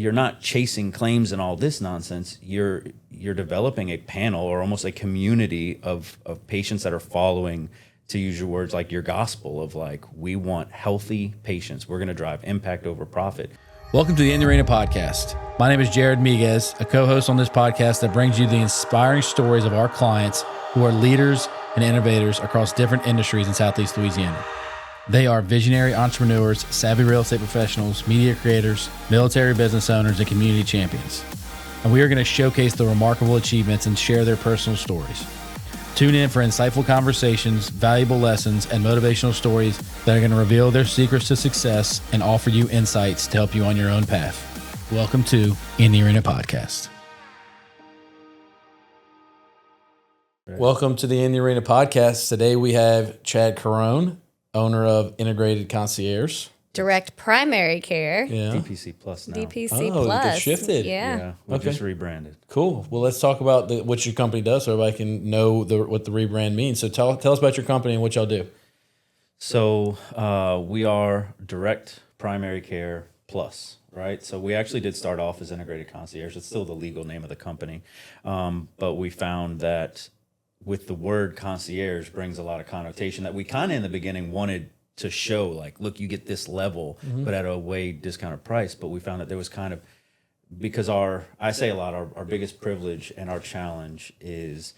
you're not chasing claims and all this nonsense. You're developing a panel or almost a community of patients that are following, to use your words, like your gospel of like, we want healthy patients. We're going to drive impact over profit. Welcome to the In the Arena podcast. My name is Jared Miguez, a co-host on this podcast that brings you the inspiring stories of our clients who are leaders and innovators across different industries in Southeast Louisiana. They are visionary entrepreneurs, savvy real estate professionals, media creators, military business owners, and community champions. And we are going to showcase the remarkable achievements and share their personal stories. Tune in for insightful conversations, valuable lessons, and motivational stories that are going to reveal their secrets to success and offer you insights to help you on your own path. Welcome to In the Arena podcast. Welcome to the In the Arena podcast. Today we have Chad Carrone, owner of Integrated Concierge. Direct primary care. Yeah. DPCplus now. DPCplus. It shifted. Yeah. We just rebranded. Cool. Well, let's talk about what your company does so everybody can know what the rebrand means. So tell us about your company and what y'all do. So we are Direct Primary Care Plus, right? So we actually did start off as Integrated Concierge. It's still the legal name of the company. But we found that with the word concierge brings a lot of connotation that we kind of in the beginning wanted to show, like, look, you get this level, but at a way discounted price. But we found that there was kind of, because our biggest privilege and our challenge is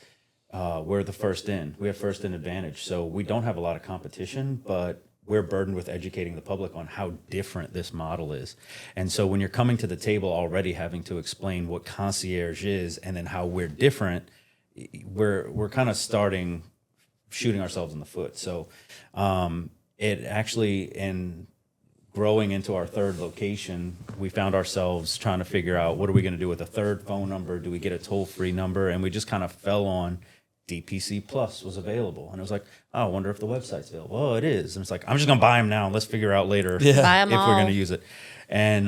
we're the first in. We have first in advantage. So we don't have a lot of competition, but we're burdened with educating the public on how different this model is. And so when you're coming to the table already having to explain what concierge is and then how we're different, we're kind of shooting ourselves in the foot. So it actually, in growing into our third location, we found ourselves trying to figure out, what are we going to do with a third phone number? Do we get a toll-free number? And we just kind of fell on DPCplus was available. And it was like, oh, I wonder if the website's available. Oh, it is. And it's like, I'm just going to buy them now. Let's figure out later Buy 'em if all. we're going to use it. And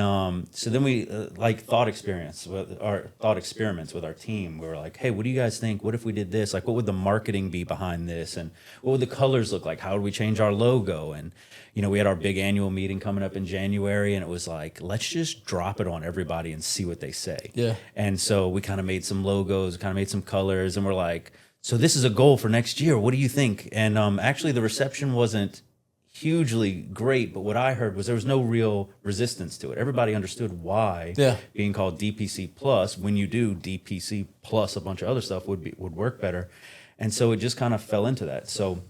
so then we thought experiments with our team. We were like, hey, what do you guys think? What if we did this? Like, what would the marketing be behind this? And what would the colors look like? How would we change our logo? And, we had our big annual meeting coming up in January, and it was like, let's just drop it on everybody and see what they say. Yeah. And so we kind of made some logos, kind of made some colors, and we're like, so this is a goal for next year. What do you think? And actually the reception wasn't hugely great, but what I heard was there was no real resistance to it. Everybody understood why being called DPC Plus, when you do DPC plus a bunch of other stuff, would work better. And so it just kind of fell into that. So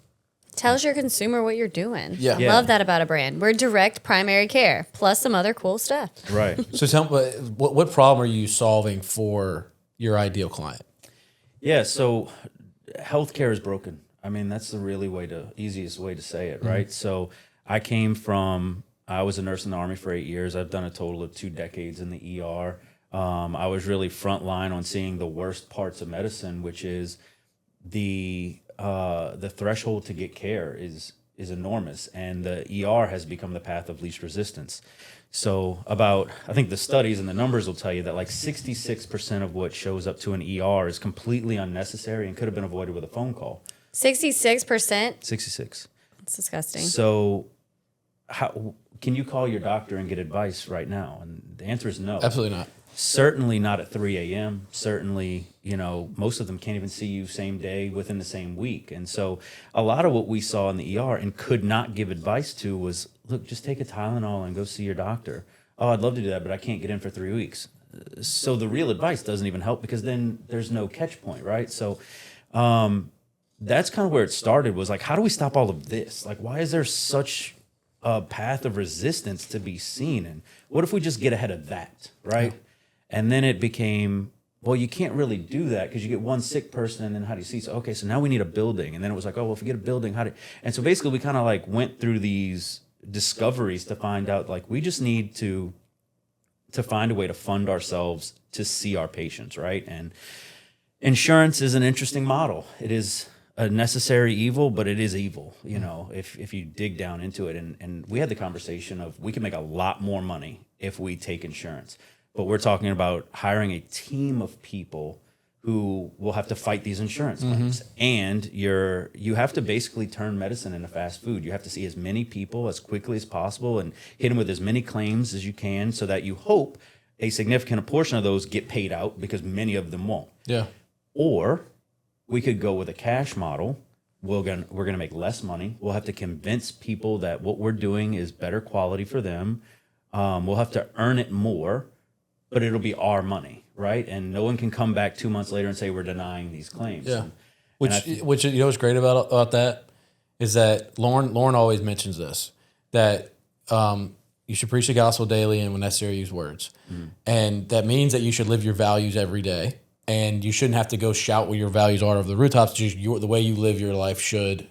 Tells your consumer what you're doing. Yeah. I love that about a brand. We're direct primary care, plus some other cool stuff. right. So tell me, what problem are you solving for your ideal client? Yeah, so healthcare is broken. I mean, that's the easiest way to say it, right? So I was a nurse in the Army for 8 years. I've done a total of 2 decades in the ER. I was really frontline on seeing the worst parts of medicine, which is the threshold to get care is enormous, and the ER has become the path of least resistance. So I think the studies and the numbers will tell you that like 66% of what shows up to an ER is completely unnecessary and could have been avoided with a phone call. 66%? 66. That's disgusting. So how can you call your doctor and get advice right now? And the answer is no. Absolutely not. Certainly not at 3 a.m. Certainly, most of them can't even see you same day within the same week. And so a lot of what we saw in the ER and could not give advice to was, look, just take a Tylenol and go see your doctor. Oh, I'd love to do that, but I can't get in for 3 weeks. So the real advice doesn't even help because then there's no catch point, right? So that's kind of where it started, was like, how do we stop all of this? Like, why is there such a path of resistance to be seen? And what if we just get ahead of that, right? Yeah. And then it became, well, you can't really do that because you get one sick person and then how do you see? So, okay, so now we need a building. And then it was like, oh, well, if we get a building, and so basically we kind of like went through these discoveries to find out, like, we just need to find a way to fund ourselves to see our patients, right? And insurance is an interesting model. It is a necessary evil, but it is evil, if you dig down into it. And we had the conversation of, we can make a lot more money if we take insurance. But we're talking about hiring a team of people who will have to fight these insurance claims. And you have to basically turn medicine into fast food. You have to see as many people as quickly as possible and hit them with as many claims as you can so that you hope a significant portion of those get paid out because many of them won't. Yeah. Or we could go with a cash model. We're gonna make less money. We'll have to convince people that what we're doing is better quality for them. We'll have to earn it more, but it'll be our money, right? And no one can come back 2 months later and say we're denying these claims. Yeah. And Which you know what's great about that is that Lauren always mentions this, that you should preach the gospel daily and when necessary use words. And that means that you should live your values every day. And you shouldn't have to go shout what your values are over the rooftops. Just the way you live your life should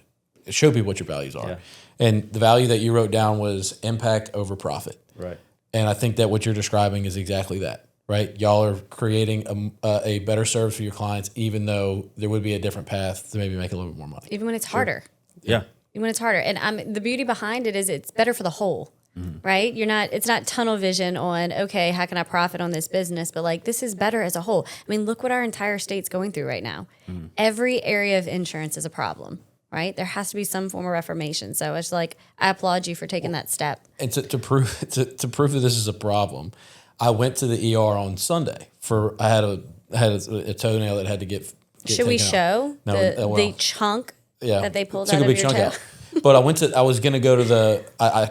show people what your values are. Yeah. And the value that you wrote down was impact over profit. Right. And I think that what you're describing is exactly that, right? Y'all are creating a better service for your clients, even though there would be a different path to maybe make a little bit more money. Even when it's harder. Yeah. Even when it's harder. And the beauty behind it is it's better for the whole. Right? It's not tunnel vision on, okay, how can I profit on this business? But like, this is better as a whole. I mean, look what our entire state's going through right now. Every area of insurance is a problem, right? There has to be some form of reformation. So it's like, I applaud you for taking that step. And to prove that this is a problem, I went to the ER on Sunday I had a toenail that had to get Should we taken out. show No, the chunk that they pulled took out a of big your chunk toe? out. But I was gonna go to the I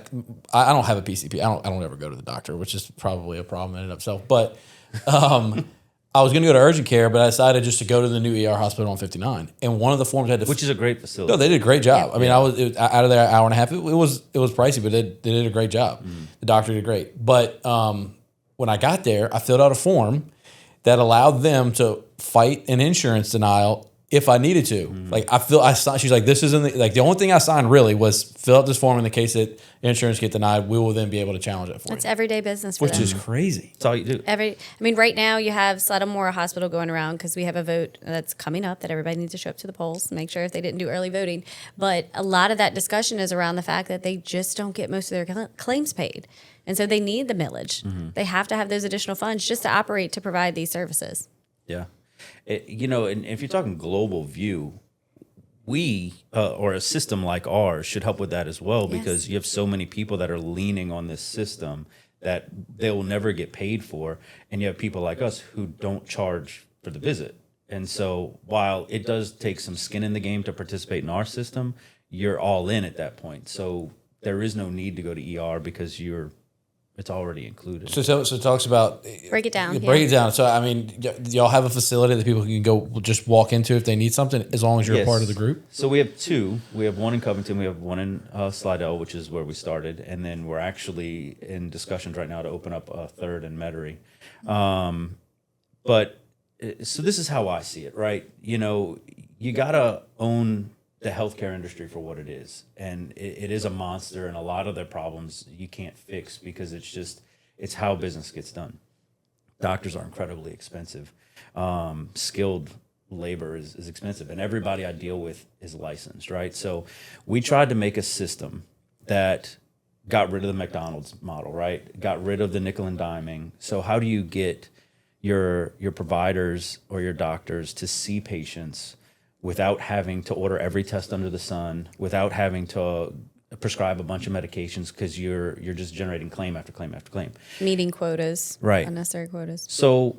don't have a PCP. I don't ever go to the doctor, which is probably a problem in and of itself. But I was gonna go to urgent care, but I decided just to go to the new ER hospital on 59. And one of the forms had to Which is a great facility. no, they did a great job. I mean, out of there an hour and a half. It was pricey, but they did a great job. The doctor did great. But when I got there, I filled out a form that allowed them to fight an insurance denial if I needed to. Like I signed, she's like, this isn't the only thing I signed really was fill out this form in the case that insurance get denied. We will then be able to challenge it for It's you. everyday business for Which them. is crazy. That's all you do. Right now you have Slattamore Hospital going around because we have a vote that's coming up that everybody needs to show up to the polls, make sure if they didn't do early voting. But a lot of that discussion is around the fact that they just don't get most of their claims paid. And so they need the millage. They have to have those additional funds just to operate to provide these services. Yeah. And if you're talking global view, we or a system like ours should help with that as well, because you have so many people that are leaning on this system that they will never get paid for. And you have people like us who don't charge for the visit. And so while it does take some skin in the game to participate in our system, you're all in at that point. So there is no need to go to ER because it's already included. So it talks about Break it down. Break it down. So I mean, y'all have a facility that people can go just walk into if they need something, as long as you're a part of the group. So we have two. We have one in Covington. We have one in Slidell, which is where we started, and then we're actually in discussions right now to open up a third in Metairie. So this is how I see it, right? You gotta own the healthcare industry for what it is. And it is a monster, and a lot of their problems you can't fix because it's how business gets done. Doctors are incredibly expensive. Skilled labor is expensive, and everybody I deal with is licensed, right? So we tried to make a system that got rid of the McDonald's model, right? Got rid of the nickel and diming. So how do you get your providers or your doctors to see patients without having to order every test under the sun, without having to prescribe a bunch of medications because you're just generating claim after claim after claim. Meeting quotas. Right. Unnecessary quotas. So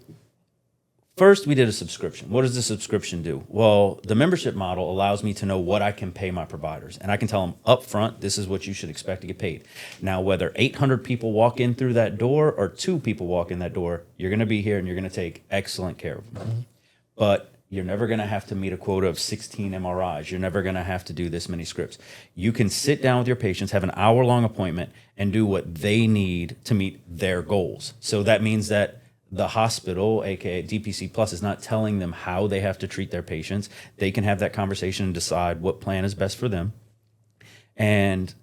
first we did a subscription. What does the subscription do? Well, the membership model allows me to know what I can pay my providers. And I can tell them up front, this is what you should expect to get paid. Now, whether 800 people walk in through that door or 2 people walk in that door, you're going to be here and you're going to take excellent care of them. But you're never going to have to meet a quota of 16 MRIs. You're never going to have to do this many scripts. You can sit down with your patients, have an hour-long appointment, and do what they need to meet their goals. So that means that the hospital, aka DPCplus, is not telling them how they have to treat their patients. They can have that conversation and decide what plan is best for them. And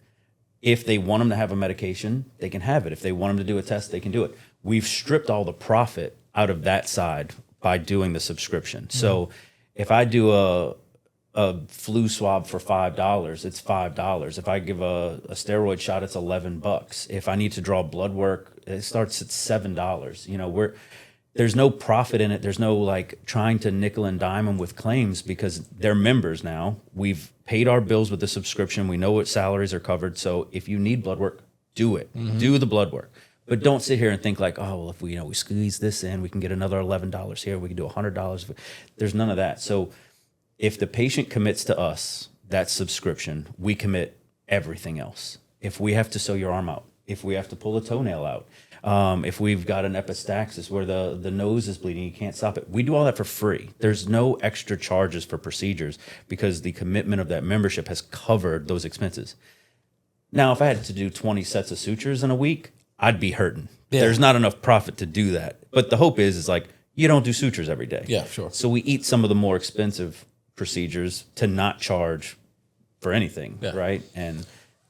if they want them to have a medication, they can have it. If they want them to do a test, they can do it. We've stripped all the profit out of that side by doing the subscription. So if I do a flu swab for $5, it's $5. If I give a steroid shot, it's $11. If I need to draw blood work, it starts at $7. There's no profit in it. There's no like trying to nickel and dime them with claims because they're members now. We've paid our bills with the subscription. We know what salaries are covered. So if you need blood work, do it. Do the blood work. But don't sit here and think like, oh, well, if we squeeze this in, we can get another $11 here. We can do $100. There's none of that. So if the patient commits to us that subscription, we commit everything else. If we have to sew your arm out, if we have to pull a toenail out, if we've got an epistaxis where the nose is bleeding, you can't stop it. We do all that for free. There's no extra charges for procedures because the commitment of that membership has covered those expenses. Now, if I had to do 20 sets of sutures in a week, I'd be hurting. Yeah. There's not enough profit to do that. But the hope is like, you don't do sutures every day. Yeah, sure. So we eat some of the more expensive procedures to not charge for anything, right? And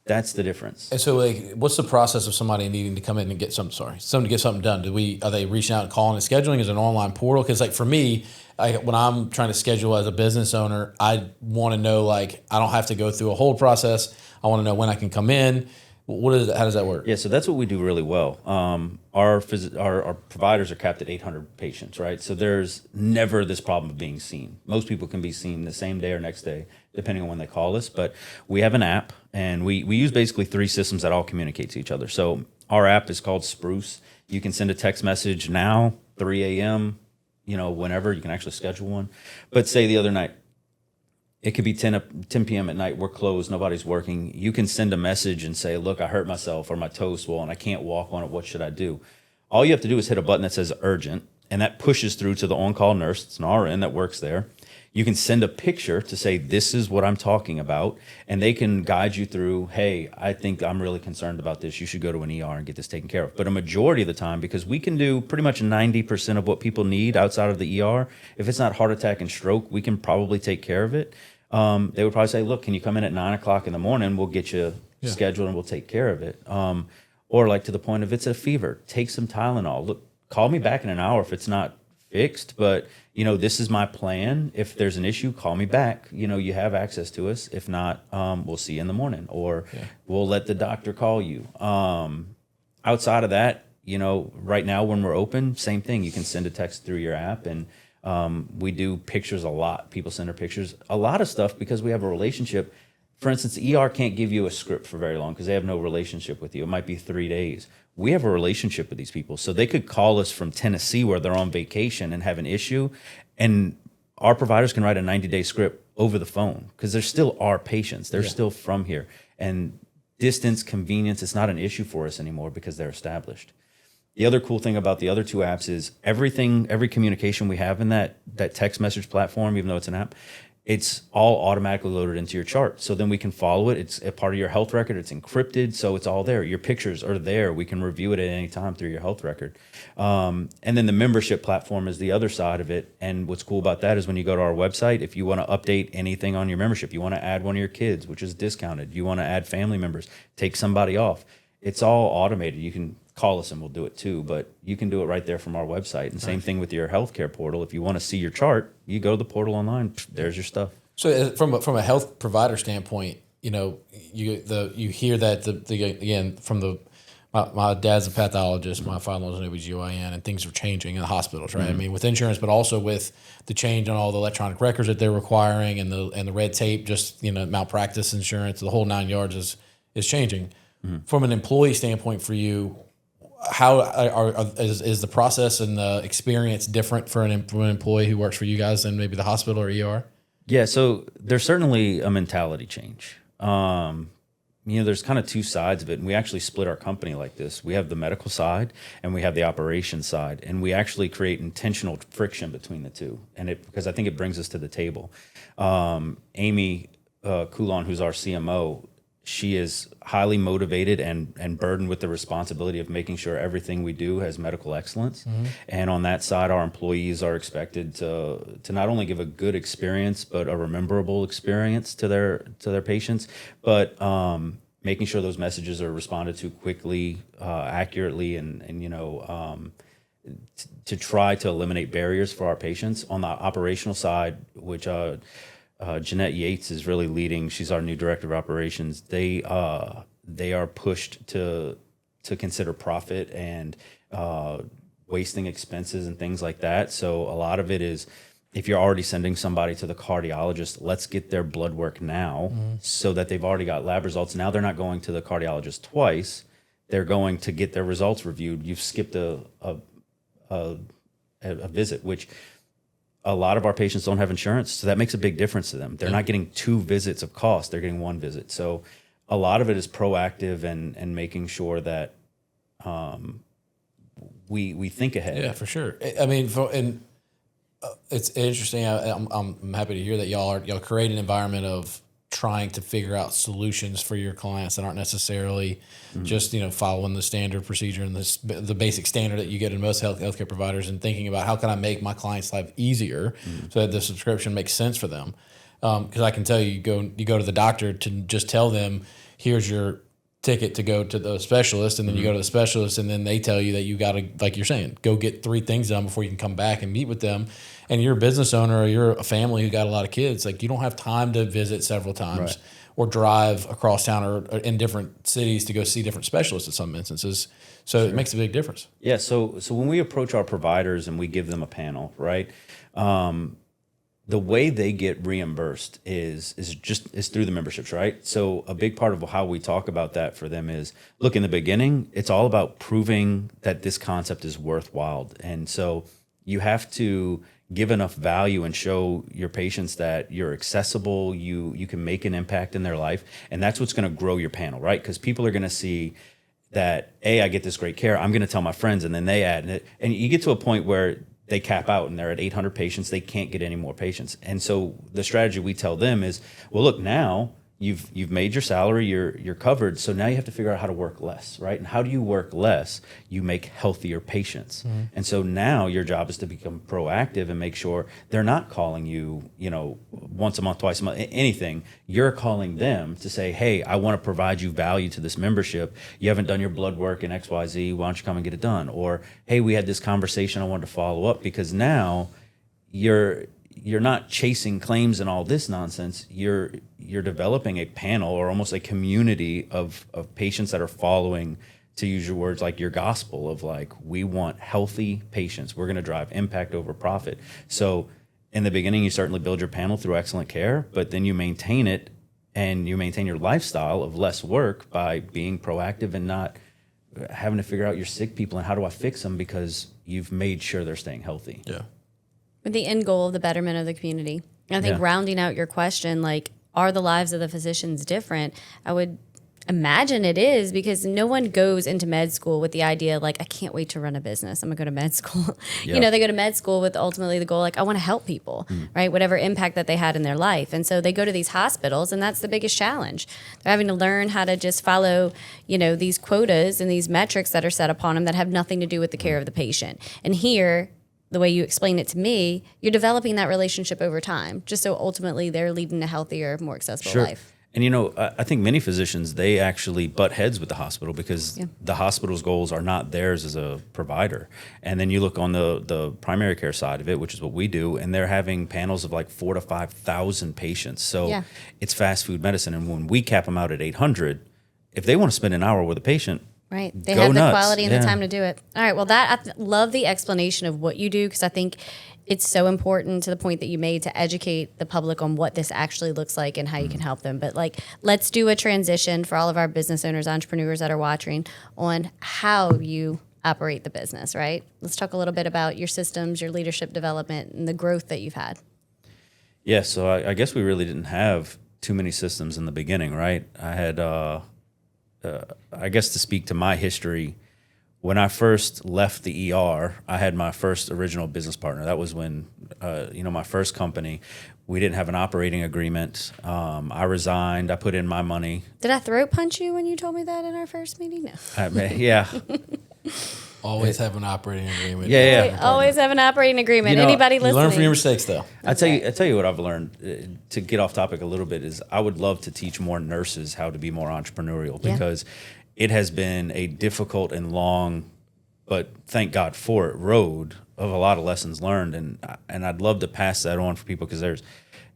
that's the difference. And so, like, what's the process of somebody needing to come in and get something to get something done? Are they reaching out and calling and scheduling? Is it an online portal? Because, like, for me, when I'm trying to schedule as a business owner, I want to know, like, I don't have to go through a whole process. I want to know when I can come in. What is it? How does that work? Yeah, so that's what we do really well. Our providers are capped at 800 patients, right? So there's never this problem of being seen. Most people can be seen the same day or next day, depending on when they call us. But we have an app, and we use basically 3 systems that all communicate to each other. So our app is called Spruce. You can send a text message now, 3 a.m., whenever. You can actually schedule one. But say the other night, it could be 10 p.m. at night. We're closed. Nobody's working. You can send a message and say, look, I hurt myself or my toe's swollen. I can't walk on it. What should I do? All you have to do is hit a button that says urgent, and that pushes through to the on-call nurse. It's an RN that works there. You can send a picture to say, this is what I'm talking about, and they can guide you through, hey, I think I'm really concerned about this. You should go to an ER and get this taken care of. But a majority of the time, because we can do pretty much 90% of what people need outside of the ER, if it's not heart attack and stroke, we can probably take care of it. They would probably say, look, can you come in at 9 o'clock in the morning? We'll get you scheduled and we'll take care of it. Or like to the point of it's a fever, take some Tylenol. Look, call me back in an hour if it's not fixed, but this is my plan. If there's an issue, call me back. You have access to us. If not, we'll see you in the morning, or we'll let the doctor call you. Outside of that, right now when we're open, same thing. You can send a text through your app, and we do pictures a lot. People send their pictures, a lot of stuff, because we have a relationship. For instance, ER can't give you a script for very long because they have no relationship with you. It might be 3 days. We have a relationship with these people. So they could call us from Tennessee where they're on vacation and have an issue, and our providers can write a 90-day script over the phone because they're still our patients. They're still from here. And distance, convenience, it's not an issue for us anymore because they're established. The other cool thing about the other 2 apps is every communication we have in that text message platform, even though it's an app, it's all automatically loaded into your chart. So then we can follow it. It's a part of your health record. It's encrypted, so it's all there. Your pictures are there. We can review it at any time through your health record. And then the membership platform is the other side of it. And what's cool about that is when you go to our website, if you want to update anything on your membership, you want to add one of your kids, which is discounted. You want to add family members, take somebody off. It's all automated. You can call us and we'll do it too, but you can do it right there from our website. And same thing with your healthcare portal. If you want to see your chart, you go to the portal online. There's your stuff. So from a health provider standpoint, you hear that again from my dad's a pathologist, my father-in-law's an OBGYN, and things are changing in the hospitals, right? Mm-hmm. I mean, with insurance, but also with the change on all the electronic records that they're requiring and the red tape, just malpractice insurance, the whole 9 yards is changing. Mm-hmm. From an employee standpoint for you, how is the process and the experience different for an employee who works for you guys than maybe the hospital or ER? Yeah, so there's certainly a mentality change. There's kind of 2 sides of it, and we actually split our company like this. We have the medical side and we have the operations side, and we actually create intentional friction between the 2, because I think it brings us to the table. Amy Coulon, who's our CMO, she is highly motivated and burdened with the responsibility of making sure everything we do has medical excellence. Mm-hmm. And on that side, our employees are expected to not only give a good experience, but a rememberable experience to their patients, but making sure those messages are responded to quickly, accurately, and to try to eliminate barriers for our patients. On the operational side, which Jeanette Yates is really leading. She's our new director of operations. They are pushed to consider profit and wasting expenses and things like that. So a lot of it is, if you're already sending somebody to the cardiologist, let's get their blood work now, so that they've already got lab results. Now they're not going to the cardiologist twice. they're going to get their results reviewed. You've skipped a visit, which a lot of our patients don't have insurance, so that makes a big difference to them. They're not getting 2 visits of cost; they're getting 1 visit. So a lot of it is proactive and making sure that we think ahead. Yeah, for sure. I mean, it's interesting. I'm happy to hear that y'all create an environment of trying to figure out solutions for your clients that aren't necessarily just following the standard procedure and the basic standard that you get in most healthcare providers, and thinking about how can I make my client's life easier so that the subscription makes sense for them. Because I can tell you go to the doctor to just tell them, here's your ticket to go to the specialist, and then you go to the specialist, and then they tell you that you got to, like you're saying, go get 3 things done before you can come back and meet with them. And you're a business owner, or you're a family who got a lot of kids, like you don't have time to visit several times or drive across town or in different cities to go see different specialists in some instances. So it makes a big difference. Yeah. So when we approach our providers and we give them a panel, right? The way they get reimbursed is through the memberships, right? So a big part of how we talk about that for them is, look, in the beginning, it's all about proving that this concept is worthwhile. And so you have to give enough value and show your patients that you're accessible, you can make an impact in their life. And that's what's going to grow your panel, right? Because people are going to see that, I get this great care, I'm going to tell my friends, and then they add it. And you get to a point where they cap out and they're at 800 patients. They can't get any more patients. And so the strategy we tell them is, well, look, now you've made your salary, you're covered. So now you have to figure out how to work less, right? And how do you work less? You make healthier patients. And so now your job is to become proactive and make sure they're not calling you, once a month, twice a month, anything. You're calling them to say, hey, I want to provide you value to this membership. You haven't done your blood work in XYZ. Why don't you come and get it done? Or, hey, we had this conversation. I wanted to follow up, because now you're not chasing claims and all this nonsense. You're developing a panel, or almost a community of patients that are following, to use your words, like your gospel of like, we want healthy patients. We're going to drive impact over profit. So in the beginning, you certainly build your panel through excellent care, but then you maintain it, and you maintain your lifestyle of less work by being proactive and not having to figure out your sick people and how do I fix them, because you've made sure they're staying healthy. Yeah. With the end goal of the betterment of the community. I think rounding out your question, like, are the lives of the physicians different? I would imagine it is, because no one goes into med school with the idea, like, I can't wait to run a business. I'm going to go to med school. They go to med school with ultimately the goal, like, I want to help people, right? Whatever impact that they had in their life. And so they go to these hospitals, and that's the biggest challenge. They're having to learn how to just follow, these quotas and these metrics that are set upon them that have nothing to do with the care of the patient. And here, the way you explain it to me, you're developing that relationship over time, just so ultimately they're leading a healthier, more accessible life. And, I think many physicians, they actually butt heads with the hospital, because the hospital's goals are not theirs as a provider. And then you look on the primary care side of it, which is what we do, and they're having panels of like 4,000 to 5,000 patients. So it's fast food medicine. And when we cap them out at 800, if they want to spend an hour with a patient, right. They have the quality and the time to do it. All right. Well, I love the explanation of what you do, because I think it's so important, to the point that you made, to educate the public on what this actually looks like and how you can help them. But let's do a transition for all of our business owners, entrepreneurs that are watching, on how you operate the business, right? Let's talk a little bit about your systems, your leadership development, and the growth that you've had. Yeah. So I guess we really didn't have too many systems in the beginning, right? I had, I guess, to speak to my history, when I first left the ER, I had my first original business partner. That was when, my first company, we didn't have an operating agreement. I resigned. I put in my money. Did I throat punch you when you told me that in our first meeting? No. Yeah. Always have an operating agreement. Yeah. Always have an operating agreement. Anybody listening? You learn from your mistakes, though. I tell you what I've learned, to get off topic a little bit, is I would love to teach more nurses how to be more entrepreneurial, because it has been a difficult and long, but thank God for it, road of a lot of lessons learned. And I'd love to pass that on for people, because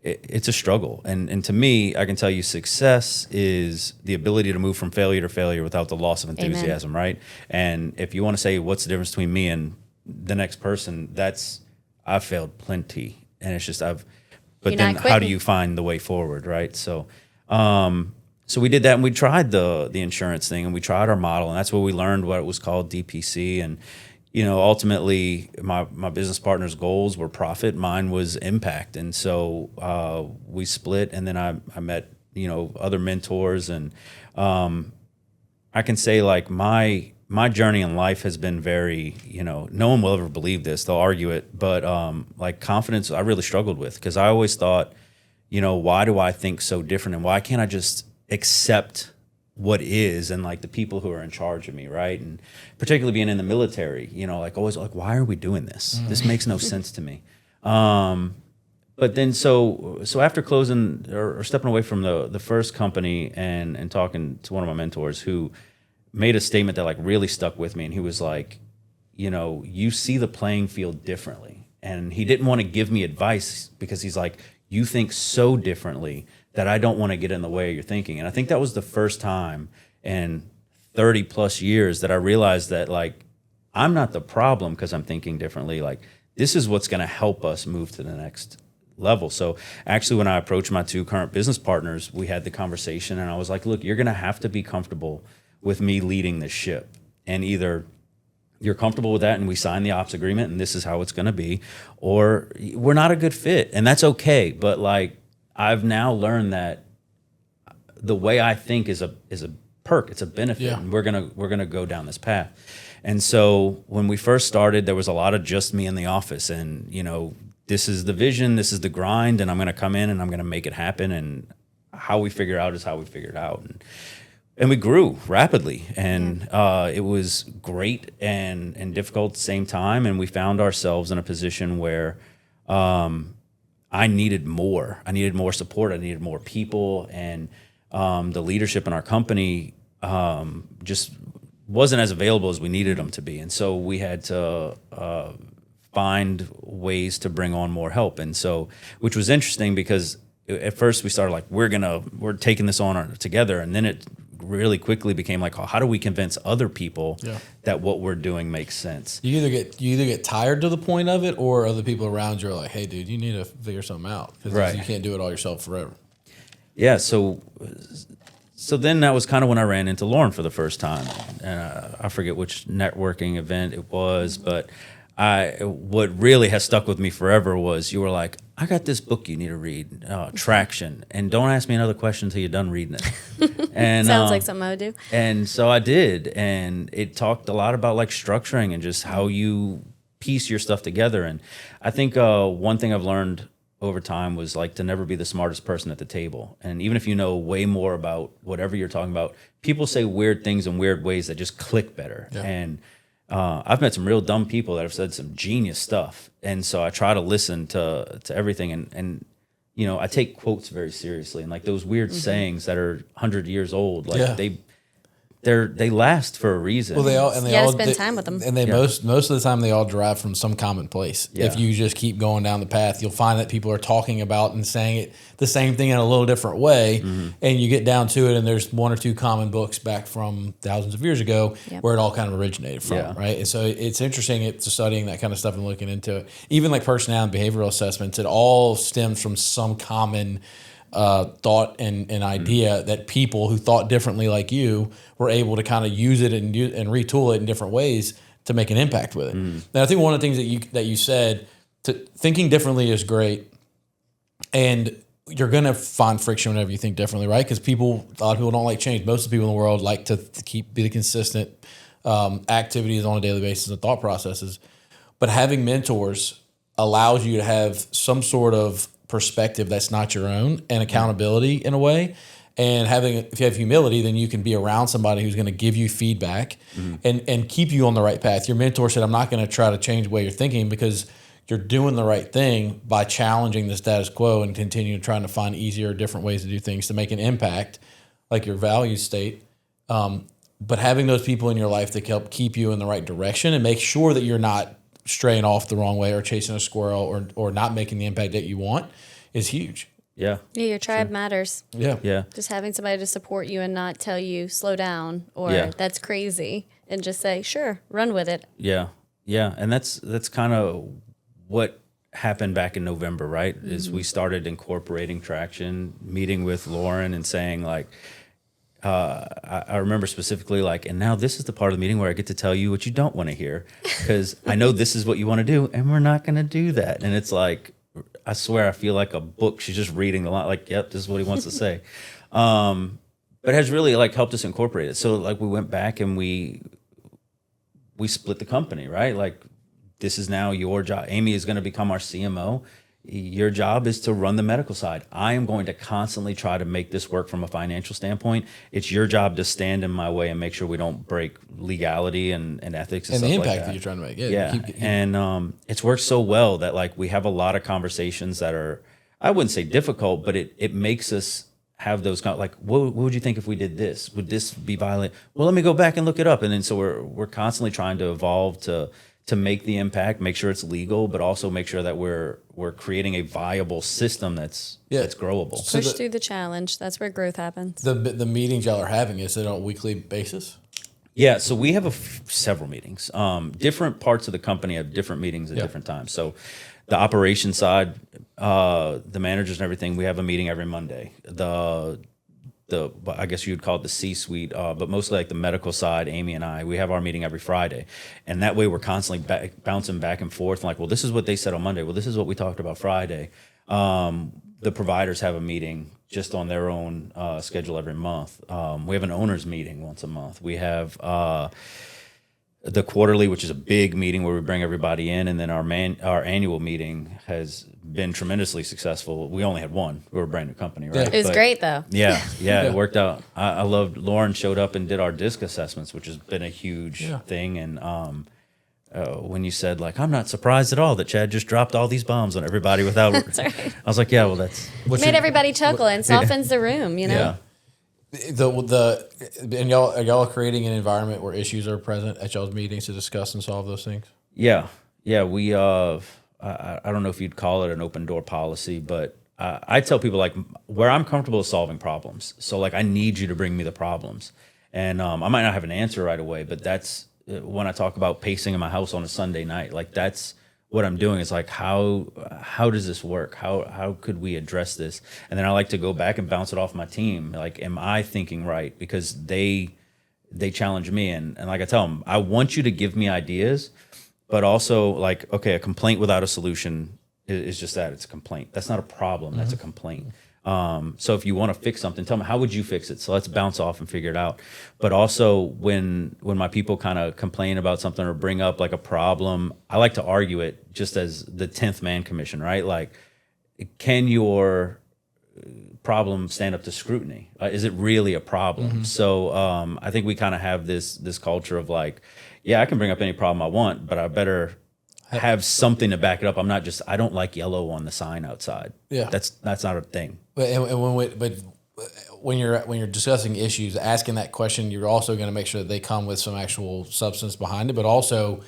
it's a struggle. And to me, I can tell you, success is the ability to move from failure to failure without the loss of enthusiasm, Amen. Right? And if you want to say what's the difference between me and the next person, I've failed plenty. And it's just but then how do you find the way forward, right? So So we did that, and we tried the insurance thing, and we tried our model, and that's where we learned what it was called, DPC. And ultimately, my business partner's goals were profit, mine was impact, and so we split. And then I met other mentors, and I can say like my journey in life has been very, no one will ever believe this, they'll argue it, but like confidence, I really struggled with, because I always thought, why do I think so different, and why can't I just accept what is, and like the people who are in charge of me, right? And particularly being in the military, like always like, why are we doing this? This makes no sense to me. But then so after closing or stepping away from the first company and talking to one of my mentors who made a statement that like really stuck with me, and he was like, you see the playing field differently. And he didn't want to give me advice because he's like, you think so differently that I don't want to get in the way of your thinking. And I think that was the first time in 30 plus years that I realized that like, I'm not the problem because I'm thinking differently. Like, this is what's going to help us move to the next level. So actually, when I approached my two current business partners, we had the conversation, and I was like, look, you're going to have to be comfortable with me leading this ship. And either you're comfortable with that and we sign the ops agreement and this is how it's going to be, or we're not a good fit, and that's okay. But like, I've now learned that the way I think is a perk, it's a benefit, and we're gonna go down this path. And so when we first started, there was a lot of just me in the office, and this is the vision, this is the grind, and I'm gonna come in and I'm gonna make it happen, and how we figure out is how we figure it out. And we grew rapidly, and it was great and difficult at the same time. And we found ourselves in a position where I needed more. I needed more support. I needed more people, and the leadership in our company just wasn't as available as we needed them to be. And so we had to find ways to bring on more help. And so, which was interesting, because at first we started like, we're taking this on together, and then it really quickly became like, how do we convince other people that what we're doing makes sense? You either get tired to the point of it, or other people around you are like, hey, dude, you need to figure something out, because you can't do it all yourself forever. Yeah. So then that was kind of when I ran into Lauren for the first time, and I forget which networking event it was, but what really has stuck with me forever was you were like, I got this book you need to read, Traction, and don't ask me another question until you're done reading it. And sounds like something I would do. And so I did, and it talked a lot about like structuring and just how you piece your stuff together. And I think one thing I've learned over time was like to never be the smartest person at the table. And even if you know way more about whatever you're talking about, people say weird things in weird ways that just click better. Yeah. And I've met some real dumb people that have said some genius stuff, and so I try to listen to everything, and I take quotes very seriously, and like those weird sayings that are 100 years old, like they last for a reason. Well, they all spend time with them, and they most of the time they all derive from some common place. Yeah. If you just keep going down the path, you'll find that people are talking about and saying it the same thing in a little different way, and you get down to it, and there's one or two common books back from thousands of years ago where it all kind of originated from, right? And so it's interesting studying that kind of stuff and looking into it. Even like personality and behavioral assessments, it all stems from some common thought and idea that people who thought differently like you were able to kind of use it and retool it in different ways to make an impact with it. And I think one of the things that you said, thinking differently is great, and you're going to find friction whenever you think differently, right? Because a lot of people don't like change. Most of the people in the world like to be the consistent activities on a daily basis and thought processes. But having mentors allows you to have some sort of perspective that's not your own, and accountability in a way. And if you have humility, then you can be around somebody who's going to give you feedback and keep you on the right path. Your mentor said, I'm not going to try to change the way you're thinking, because you're doing the right thing by challenging the status quo and continuing trying to find easier, different ways to do things to make an impact, like your value state. But having those people in your life that help keep you in the right direction and make sure that you're not straying off the wrong way or chasing a squirrel or not making the impact that you want is huge. Yeah. Yeah, your tribe matters. Yeah. Yeah. Just having somebody to support you and not tell you slow down or that's crazy, and just say, sure, run with it. Yeah. Yeah. And that's kind of what happened back in November, right? Is we started incorporating Traction, meeting with Lauren and saying like, I remember specifically like, and now this is the part of the meeting where I get to tell you what you don't want to hear, because I know this is what you want to do, and we're not going to do that. And it's like, I swear, I feel like a book. She's just reading the line, like, yep, this is what he wants to say. But it has really like helped us incorporate it. So like we went back and we split the company, right? Like, this is now your job. Amy is going to become our CMO. Your job is to run the medical side. I am going to constantly try to make this work from a financial standpoint. It's your job to stand in my way and make sure we don't break legality and ethics and And stuff the like impact that. that you're trying to make. Yeah. And it's worked so well that like we have a lot of conversations that are, I wouldn't say difficult, but it makes us have those like, what would you think if we did this? Would this be violent? Well, let me go back and look it up. And then so we're constantly trying to evolve to make the impact, make sure it's legal, but also make sure that we're creating a viable system that's growable. So Push through the challenge. That's where growth happens. The meetings y'all are having, is it on a weekly basis? Yeah, so we have several meetings. Different parts of the company have different meetings at different times. So the operations side, the managers and everything, we have a meeting every Monday. I guess you'd call it the C-suite, but mostly like the medical side, Amy and I, we have our meeting every Friday. And that way we're constantly bouncing back and forth. Like, well, this is what they said on Monday. Well, this is what we talked about Friday. The providers have a meeting just on their own schedule every month. We have an owners meeting once a month. We have the quarterly, which is a big meeting where we bring everybody in, and then our annual meeting has been tremendously successful. We only had one. We were a brand new company, right? It was great though. Yeah, it worked out. I loved Lauren showed up and did our disc assessments, which has been a huge thing. And when you said like, I'm not surprised at all that Chad just dropped all these bombs on everybody without. That's right. I was like, yeah, well, that's Made everybody chuckle and softens the room, you know? yeah. And y'all creating an environment where issues are present at y'all's meetings to discuss and solve those things? Yeah. We I don't know if you'd call it an open door policy, but I tell people like where I'm comfortable is solving problems. So like I need you to bring me the problems, and I might not have an answer right away, but that's when I talk about pacing in my house on a Sunday night. Like that's what I'm doing. Is like how does this work? How could we address this? And then I like to go back and bounce it off my team. Like, am I thinking right? Because they challenge me, and like I tell them, I want you to give me ideas. But also, like, okay, a complaint without a solution is just that. It's a complaint. That's not a problem. That's a complaint. So if you want to fix something, tell me, how would you fix it? So let's bounce off and figure it out. But also, when my people kind of complain about something or bring up, like, a problem, I like to argue it just as the 10th man commission, right? Like, can your problem stand up to scrutiny? Is it really a problem? So I think we kind of have this culture of, like, yeah, I can bring up any problem I want, but I better have something to back it up. I don't like yellow on the sign outside. Yeah. That's not a thing. But when you're discussing issues, asking that question, you're also going to make sure that they come with some actual substance behind it. But also,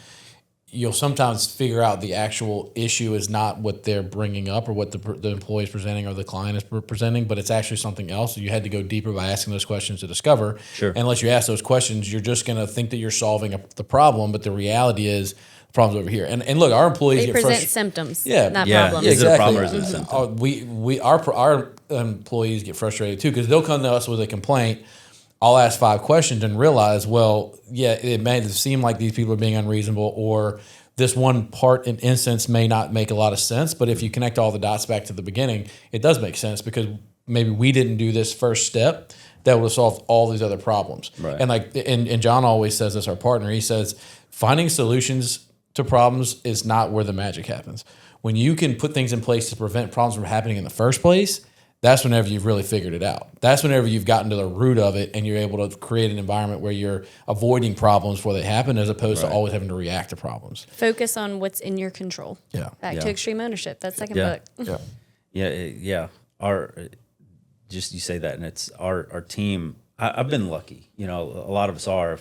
you'll sometimes figure out the actual issue is not what they're bringing up or what the employee is presenting or the client is presenting, but it's actually something else. So you had to go deeper by asking those questions to discover. Sure. And unless you ask those questions, you're just going to think that you're solving the problem, but the reality is the problem's over here. And look, our employees They get present frustrated. symptoms, Yeah. not Yeah. problems. Is it a Exactly. problem or is it a symptom? Our employees get frustrated too because they'll come to us with a complaint. I'll ask 5 questions and realize, well, yeah, it may seem like these people are being unreasonable, or this one part and instance may not make a lot of sense. But if you connect all the dots back to the beginning, it does make sense because maybe we didn't do this first step that would have solved all these other problems. Right. And and John always says this, our partner, he says, finding solutions to problems is not where the magic happens. When you can put things in place to prevent problems from happening in the first place, that's whenever you've really figured it out. That's whenever you've gotten to the root of it and you're able to create an environment where you're avoiding problems before they happen as opposed to always having to react to problems. Focus on what's in your control. Yeah. Back to extreme ownership. That second Yeah. book. Yeah. You say that, and it's our team. I've been lucky. A lot of us are.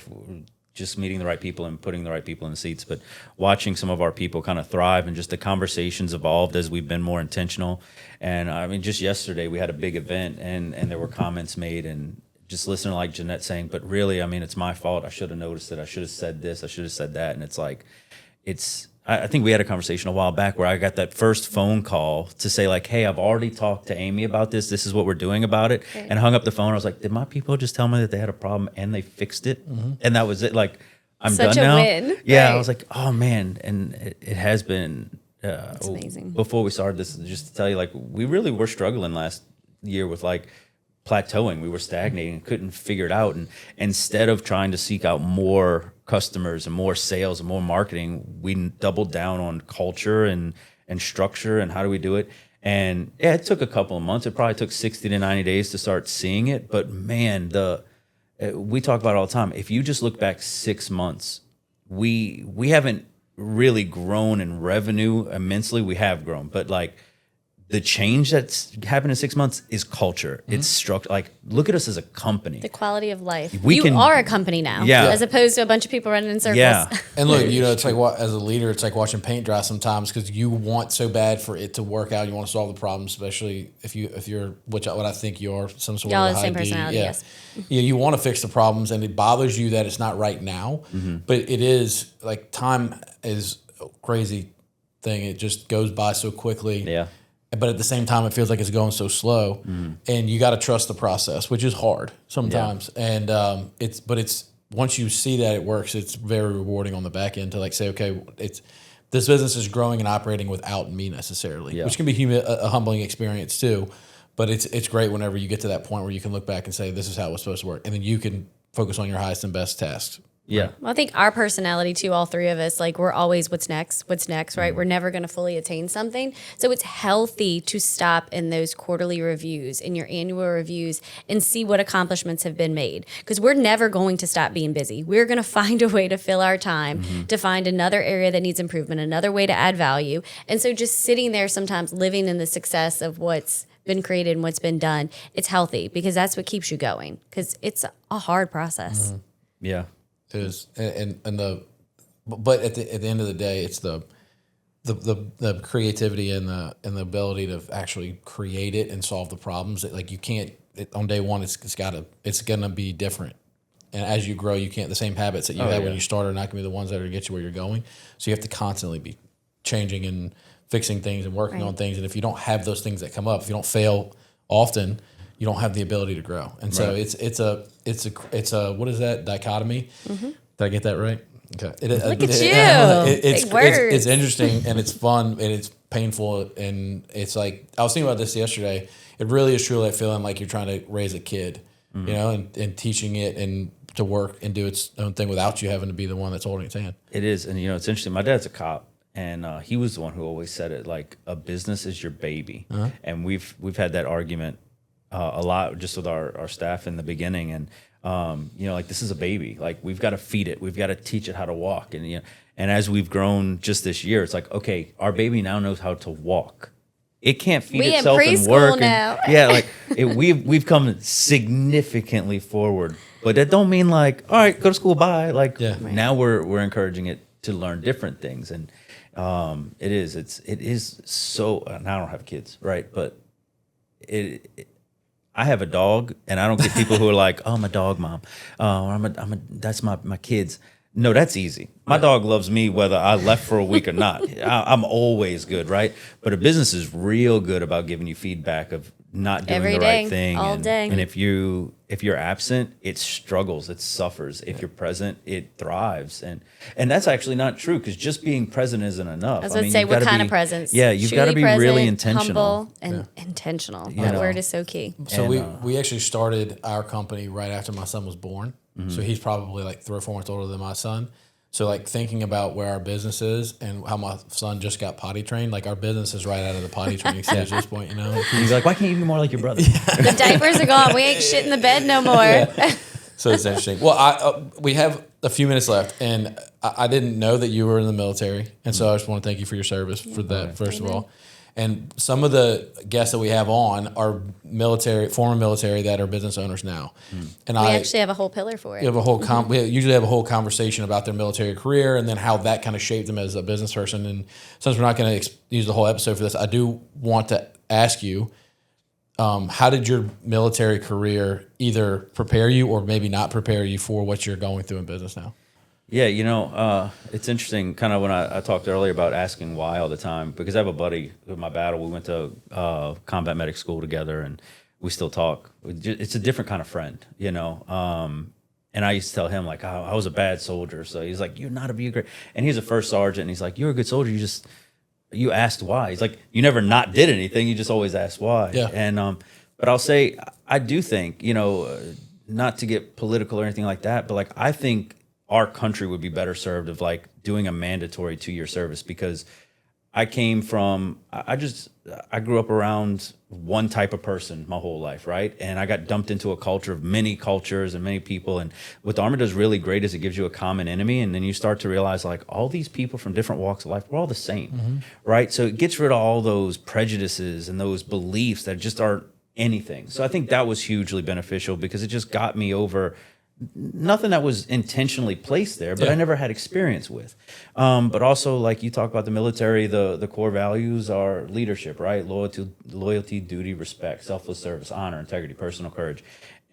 Just meeting the right people and putting the right people in the seats, but watching some of our people kind of thrive and just the conversations evolved as we've been more intentional. And I mean, just yesterday we had a big event and there were comments made, and just listening to like Jeanette saying, but really, I mean, it's my fault. I should have noticed it. I should have said this. I should have said that. And it's like, I think we had a conversation a while back where I got that first phone call to say like, hey, I've already talked to Amy about this. This is what we're doing about it. Right. And hung up the phone. I was like, did my people just tell me that they had a problem and they fixed it? And that was it. Like, I'm Such done a now. win. Yeah. I Right. was like, oh man. And it has been, It's amazing. before we started this, just to tell you, like, we really were struggling last year with like plateauing. We were stagnating, couldn't figure it out. And instead of trying to seek out more customers and more sales and more marketing, we doubled down on culture and structure and how do we do it. And yeah, it took a couple of months. It probably took 60 to 90 days to start seeing it. But man, we talk about it all the time. If you just look back 6 months, we haven't really grown in revenue immensely. We have grown, but like the change that's happened in 6 months is culture. It's structure. Like, look at us as a company. The quality of life. We You can- are a company now, Yeah. as opposed to a bunch of people running in circles. Yeah. And look, it's like as a leader, it's like watching paint dry sometimes because you want so bad for it to work out. You want to solve the problem, especially if you're what I think you are, some sort Y'all of are the same high D. personality, Yeah. yes. Yeah, you want to fix the problems, and it bothers you that it's not right now. But it is like time is a crazy thing. It just goes by so quickly. Yeah. But at the same time, it feels like it's going so slow, and you got to trust the process, which is hard sometimes. And it's once you see that it works, it's very rewarding on the back end to like say, okay, this business is growing and operating without me necessarily, which can be a humbling experience too. But it's great whenever you get to that point where you can look back and say, this is how it was supposed to work, and then you can focus on your highest and best tasks. Yeah. Well, I think our personality too, all three of us, like we're always what's next, right? We're never going to fully attain something. So it's healthy to stop in those quarterly reviews, in your annual reviews, and see what accomplishments have been made. Because we're never going to stop being busy. We're going to find a way to fill our time, to find another area that needs improvement, another way to add value. And so just sitting there sometimes living in the success of what's been created and what's been done, it's healthy because that's what keeps you going. Because it's a hard process. Yeah. It is, but at the end of the day, it's the creativity and the ability to actually create it and solve the problems. That, like, you can't on day one. It's gonna be different, and as you grow, you can't the same habits that you had when you started are not gonna be the ones that are gonna get you where you're going. So you have to constantly be changing and fixing things and working on things. And if you don't have those things that come up, if you don't fail often, you don't have the ability to grow. And so it's a what is that dichotomy? Did I get that right? Okay. Look at you. Big words. It's interesting and it's fun and it's painful and it's like I was thinking about this yesterday. It really is truly feeling like you're trying to raise a kid, you know, and teaching it and to work and do its own thing without you having to be the one that's holding its hand. It is. And, it's interesting. My dad's a cop. And he was the one who always said it, like, a business is your baby. And we've had that argument a lot just with our staff in the beginning. And, like, this is a baby. Like, we've got to feed it. We've got to teach it how to walk. And, and as we've grown just this year, it's like, okay, our baby now knows how to walk. It can't feed itself and work. Now. We've come significantly forward. But that don't mean like, all right, go to school, bye. Like, now we're encouraging it to learn different things. And it is so, and I don't have kids, right? But I have a dog, and I don't get people who are like, "Oh, I'm a dog mom," or that's my kids. No, that's easy. My dog loves me whether I left for a week or not. I'm always good, right? But a business is real good about giving you feedback of not doing Every the day, right thing, all day. And if you're absent, it struggles, it suffers. If you're present, it thrives, and that's actually not true because just being present isn't enough. I was going to say, you've what gotta kind be- of presence? Yeah, you've got to Truly be really present, intentional. humble, and intentional. That word is so key. So And, we actually started our company right after my son was born. So he's probably like 3 or 4 months older than my son. So like thinking about where our business is and how my son just got potty trained, like our business is right out of the potty training stage at this point, you know? He's like, why can't you be more like your brother? The diapers are gone. We ain't shit in the bed no more. So it's interesting. Well, we have a few minutes left, and I didn't know that you were in the military, and so I just want to thank you for your service for that, first of all. And some of the guests that we have on are former military that are business owners now. And We actually have a whole pillar for it. we have a whole we usually have a whole conversation about their military career and then how that kind of shaped them as a business person. And since we're not going to use the whole episode for this, I do want to ask you, how did your military career either prepare you or maybe not prepare you for what you're going through in business now? Yeah, it's interesting kind of when I talked earlier about asking why all the time, because I have a buddy with my battle. We went to combat medic school together and we still talk. It's a different kind of friend, and I used to tell him like, oh, I was a bad soldier. So he's like, you're not a great. And he's a first sergeant and he's like, you're a good soldier. You asked why. He's like, you never not did anything. You just always asked why. Yeah. And, but I'll say, I do think, not to get political or anything like that, but like, I think our country would be better served of like doing a mandatory 2-year service, because I came from, I grew up around one type of person my whole life, right? And I got dumped into a culture of many cultures and many people. And what the Army does really great is it gives you a common enemy. And then you start to realize like all these people from different walks of life, we're all the same, right? So it gets rid of all those prejudices and those beliefs that just aren't anything. So I think that was hugely beneficial because it just got me over nothing that was intentionally placed there, but I never had experience with. But also, like you talk about the military, the core values are leadership, right? Loyalty, duty, respect, selfless service, honor, integrity, personal courage.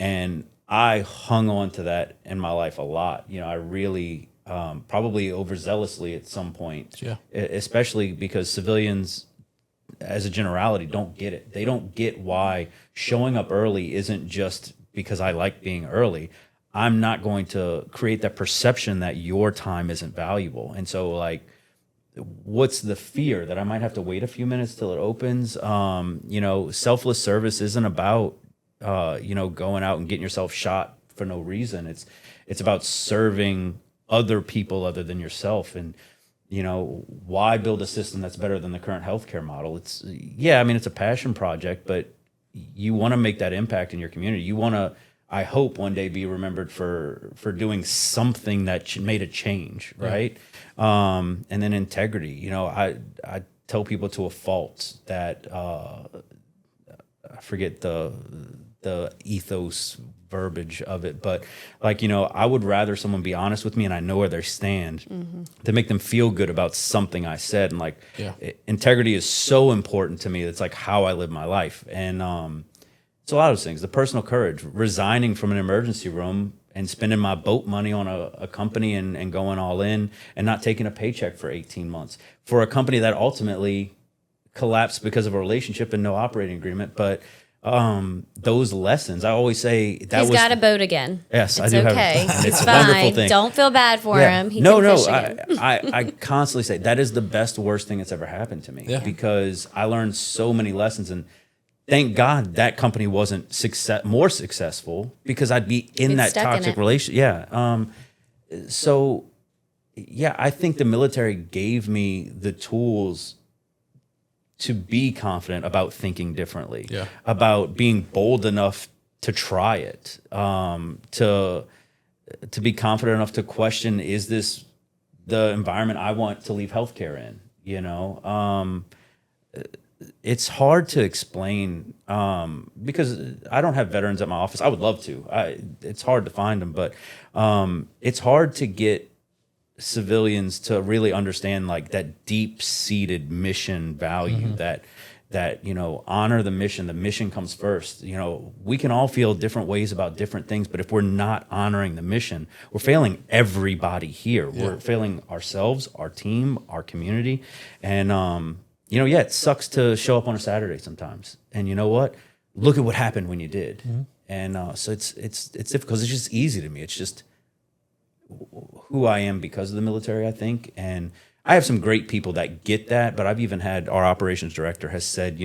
And I hung on to that in my life a lot. I really probably overzealously at some point, especially because civilians, as a generality, don't get it. They don't get why showing up early isn't just because I like being early. I'm not going to create that perception that your time isn't valuable. And so like, what's the fear that I might have to wait a few minutes till it opens? Selfless service isn't about, going out and getting yourself shot for no reason. It's about serving other people other than yourself. And, why build a system that's better than the current healthcare model? It's a passion project, but you want to make that impact in your community. You want to, I hope, one day be remembered for doing something that made a change, right? And then integrity. I tell people to a fault that I forget the ethos verbiage of it, but like, I would rather someone be honest with me and I know where they stand to make them feel good about something I said. And like, integrity is so important to me. It's like how I live my life. And it's a lot of those things. The personal courage, resigning from an emergency room and spending my boat money on a company and going all in and not taking a paycheck for 18 months for a company that ultimately collapsed because of a relationship and no operating agreement. But those lessons, I always say that He's got a boat again. Yes, it's I do okay. have. It's a wonderful fine. thing. Don't feel bad for him. He No, can fish again. I constantly say that is the best worst thing that's ever happened to me because I learned so many lessons, and thank God that company wasn't more successful because I'd be in that toxic relationship. I think the military gave me the tools to be confident about thinking differently, about being bold enough to try it, to be confident enough to question, is this the environment I want to leave healthcare in? It's hard to explain because I don't have veterans at my office. I would love to. It's hard to find them, but it's hard to get civilians to really understand like that deep-seated mission value that honor the mission comes first. We can all feel different ways about different things, but if we're not honoring the mission, we're failing everybody here. We're failing ourselves, our team, our community. And it sucks to show up on a Saturday sometimes, and you know what, look at what happened when you did. And so it's difficult because it's just easy to me. It's just who I am because of the military, I think. And I have some great people that get that, but I've even had our operations director has said,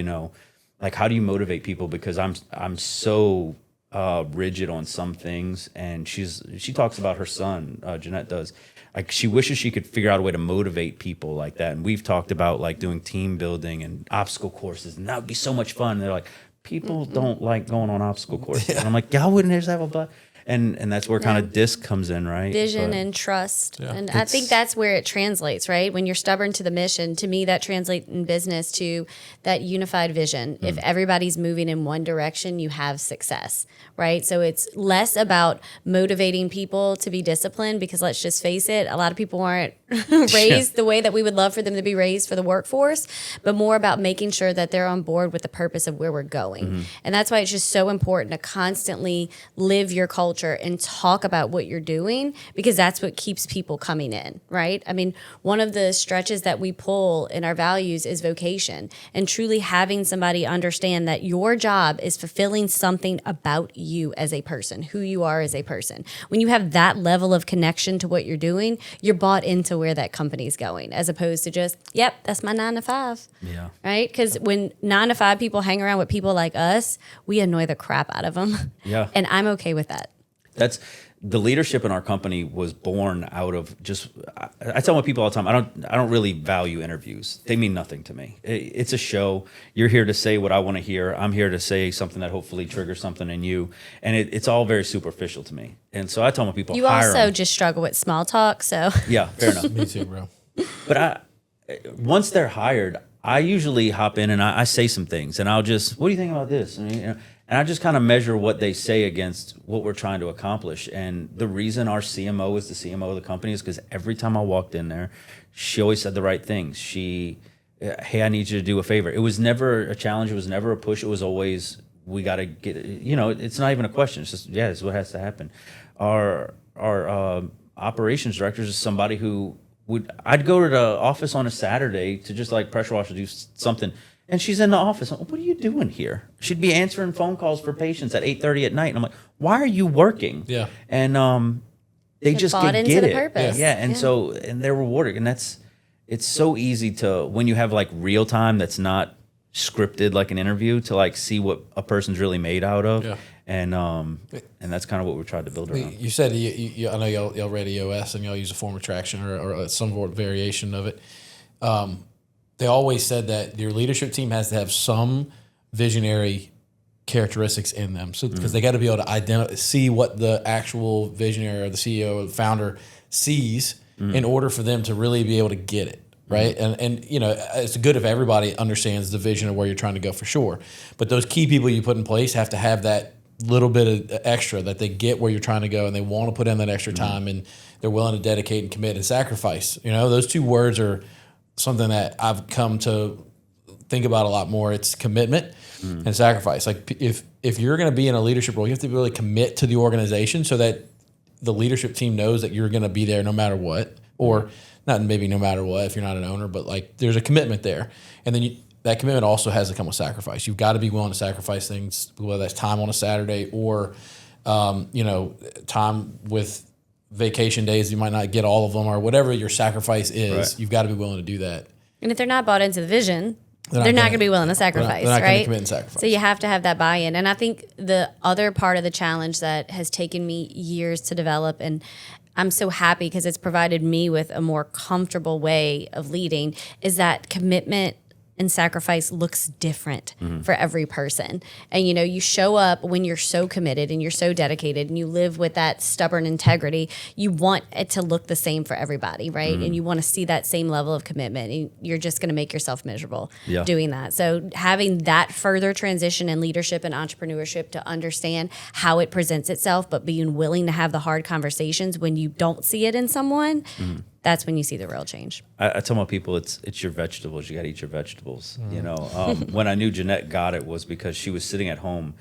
like, how do you motivate people? Because I'm so rigid on some things. And she talks about her son, Jeanette does. Like, she wishes she could figure out a way to motivate people like that. And we've talked about like doing team building and obstacle courses, and that would be so much fun. And they're like, people don't like going on obstacle courses. And I'm like, y'all wouldn't just have a butt. And that's where kind of DISC comes in, right? Vision and trust. Yeah. And I think that's where it translates, right? When you're stubborn to the mission, to me, that translates in business to that unified vision. If everybody's moving in one direction, you have success, right? So it's less about motivating people to be disciplined, because let's just face it, a lot of people aren't raised the way that we would love for them to be raised for the workforce, but more about making sure that they're on board with the purpose of where we're going. And that's why it's just so important to constantly live your culture culture and talk about what you're doing, because that's what keeps people coming in, right? I mean, one of the stretches that we pull in our values is vocation, and truly having somebody understand that your job is fulfilling something about you as a person, who you are as a person. When you have that level of connection to what you're doing, you're bought into where that company's going, as opposed to just, yep, that's my 9 to 5. Yeah. Right? Because when 9 to 5 people hang around with people like us, we annoy the crap out of them. Yeah. And I'm okay with that. That's the leadership in our company was born out of just. I tell my people all the time, I don't really value interviews. They mean nothing to me. It's a show. You're here to say what I want to hear. I'm here to say something that hopefully triggers something in you, and it's all very superficial to me. And so I tell my people, You hire also 'em. just struggle with small talk, so Yeah, fair enough. Me too, bro. But once they're hired, I usually hop in and I say some things, and I'll just, what do you think about this? And I just kind of measure what they say against what we're trying to accomplish. And the reason our CMO is the CMO of the company is because every time I walked in there, she always said the right things. Hey, I need you to do a favor. It was never a challenge. It was never a push. It was always, we got to get, it's not even a question. It's just, yeah, it's what has to happen. Our operations director is somebody who I'd go to the office on a Saturday to just like pressure wash or do something, and she's in the office. I'm like, what are you doing here? She'd be answering phone calls for patients at 8:30 at night, and I'm like, why are you working? Yeah. And they just bought get into the it. purpose. Yeah, and so they're rewarded, and it's so easy to, when you have like real time that's not scripted like an interview, to like see what a person's really made out of. Yeah. And that's kind of what we tried to build around. You said, I know y'all read EOS and y'all use a form of traction or some variation of it. They always said that your leadership team has to have some visionary characteristics in them. So because they got to be able to see what the actual visionary or the CEO or the founder sees in order for them to really be able to get it. Right. And it's good if everybody understands the vision of where you're trying to go, for sure. But those key people you put in place have to have that little bit of extra, that they get where you're trying to go and they want to put in that extra time and they're willing to dedicate and commit and sacrifice. Those two words are something that I've come to think about a lot more. It's commitment and sacrifice. Like if you're going to be in a leadership role, you have to really commit to the organization so that the leadership team knows that you're going to be there no matter what, or not maybe no matter what if you're not an owner, but like there's a commitment there. And then that commitment also has to come with sacrifice. You've got to be willing to sacrifice things, whether that's time on a Saturday or, time with vacation days. You might not get all of them, or whatever your sacrifice is. Right. You've got to be willing to do that. And if they're not bought into the vision, they're not going to be willing to sacrifice, they're not gonna right? commit and sacrifice. So you have to have that buy-in. And I think the other part of the challenge that has taken me years to develop, and I'm so happy because it's provided me with a more comfortable way of leading, is that commitment and sacrifice looks different for every person. And you show up when you're so committed and you're so dedicated and you live with that stubborn integrity. You want it to look the same for everybody, right? And you want to see that same level of commitment, and you're just going to make yourself miserable doing that. So having that further transition in leadership and entrepreneurship to understand how it presents itself, but being willing to have the hard conversations when you don't see it in someone, that's when you see the real change. I tell my people it's your vegetables. You got to eat your vegetables. When I knew Jeanette got it was because she was sitting at home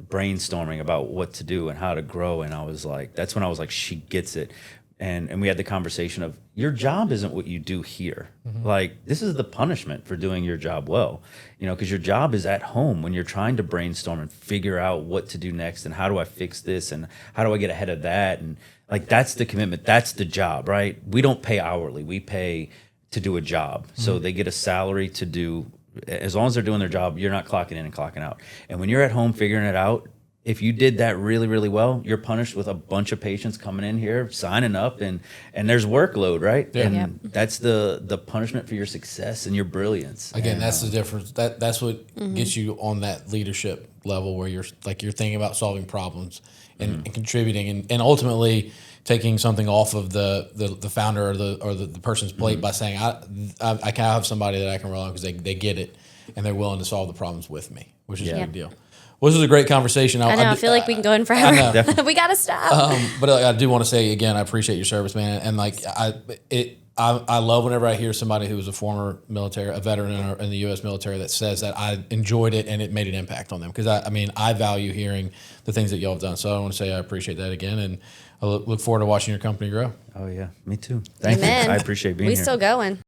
brainstorming about what to do and how to grow. And I was like, that's when I was like, she gets it. And we had the conversation of, your job isn't what you do here. Like, this is the punishment for doing your job well, because your job is at home when you're trying to brainstorm and figure out what to do next and how do I fix this and how do I get ahead of that. And like, that's the commitment. That's the job, right? We don't pay hourly. We pay to do a job. So they get a salary to do, as long as they're doing their job, you're not clocking in and clocking out. And when you're at home figuring it out, if you did that really, really well, you're punished with a bunch of patients coming in here, signing up, and there's workload, right? Yeah. And that's the punishment for your success and your brilliance. Again, And, that's the difference. That's what gets you on that leadership level where you're thinking about solving problems and contributing and ultimately taking something off of the founder or the person's plate by saying, I can have somebody that I can rely on because they get it and they're willing to solve the problems with me, which is a big deal. Well, this was a great conversation. I feel like we can go in forever. We got to stop. But I do want to say again, I appreciate your service, man. And I love whenever I hear somebody who was a former military, a veteran in the U.S. military that says that I enjoyed it and it made an impact on them. Because I value hearing the things that y'all have done. So I want to say I appreciate that again, and I look forward to watching your company grow. Oh yeah, me too. Thank you. Amen. I appreciate being We here. still going.